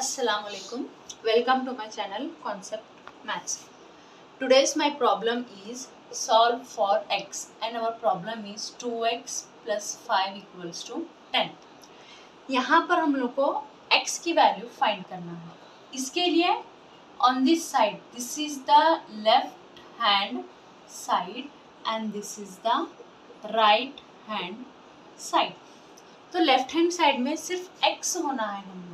Assalamualaikum. Welcome to my channel Concept Maths. Today's my problem is solve for x and our problem is 2x plus 5 equals to 10. यहाँ पर हम लोग को x की value find करना है. इसके लिए on this side this is the left hand side and this is the right hand side. तो लेफ्ट हैंड साइड में सिर्फ x होना है हम लोग.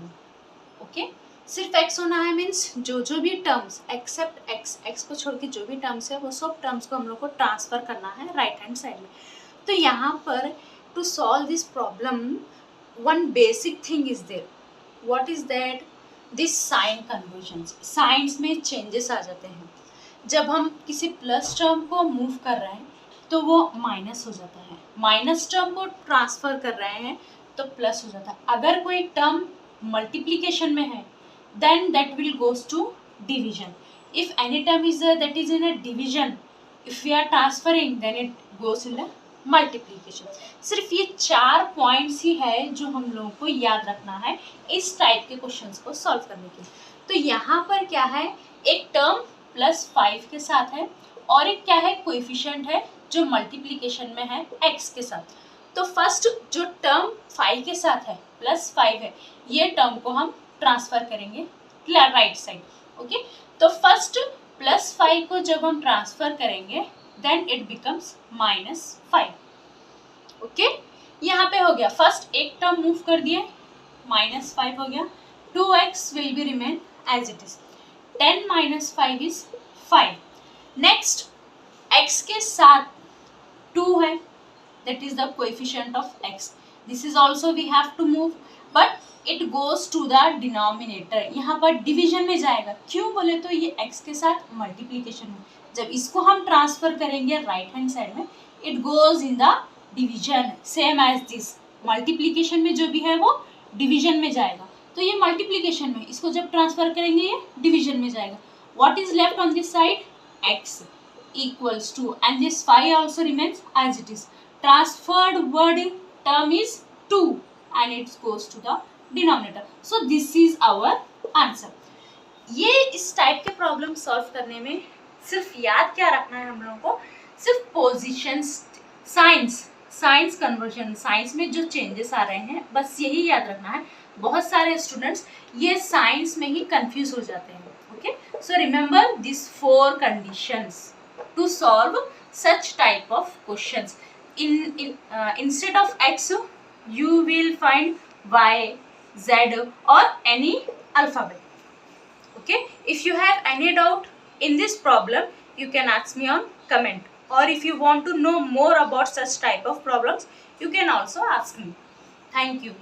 ओके सिर्फ x होना है मीन्स जो भी टर्म्स एक्सेप्ट x को छोड़ के जो भी टर्म्स है वो सब टर्म्स को हम लोग को ट्रांसफर करना है राइट हैंड साइड में. तो यहाँ पर to solve this problem one basic thing is there. What is that? This sine convergence. Science में चेंजेस आ जाते हैं. जब हम किसी प्लस टर्म को मूव कर रहे हैं तो वो माइनस हो जाता है. माइनस टर्म को ट्रांसफर कर रहे हैं तो प्लस हो जाता है. अगर कोई टर्म multiplication में है then that will goes to division. If any term is there that is in a division, if we are transferring then it goes in a multiplication. सिर्फ ये 4 पॉइंट्स ही है जो हम लोगों को याद रखना है इस टाइप के क्वेश्चंस को सॉल्व करने के लिए. तो यहाँ पर क्या है, एक टर्म +5 के साथ है और एक क्या है, कोएफिशिएंट है जो मल्टीप्लिकेशन में है x के साथ. तो फर्स्ट जो टर्म 5 के साथ है +5 है, ये टर्म को हम ट्रांसफर करेंगे राइट साइड. ओके तो फर्स्ट +5 को जब हम ट्रांसफर करेंगे देन इट बिकम्स -5. ओके यहाँ पे हो गया. फर्स्ट एक टर्म मूव कर दिए, -5 हो गया. 2x will be remain as it is. 10 - 5 is 5. Next x के साथ 2 है, that is the coefficient of x. This is also we have to move but it goes to the denominator. यहाँ पर division में जाएगा. क्यों बोले तो ये x के साथ मल्टीप्लिकेशन में, जब इसको हम ट्रांसफर करेंगे राइट हैंड साइड में it goes in the division same as this. Multiplication में जो भी है वो डिवीजन में जाएगा. तो ये मल्टीप्लिकेशन में, इसको जब ट्रांसफर करेंगे ये डिवीजन में जाएगा. What is left on this side? x equals to, and this 5 also remains as it is. Transferred word term is 2 and it goes to the denominator. So this is our answer. ये इस type के problem solve करने में सिर्फ याद क्या रखना है हम लोगों को, सिर्फ पोजीशंस, साइंस कन्वर्जन, साइंस में जो चेंजेस आ रहे हैं बस यही याद रखना है. बहुत सारे स्टूडेंट्स ये साइंस में ही कंफ्यूज हो जाते हैं. Okay so remember this 4 conditions to solve such type of questions. Instead of x you will find y, z or any alphabet. Okay, if you have any doubt in this problem you can ask me on comment, or if you want to know more about such type of problems you can also ask me. Thank you.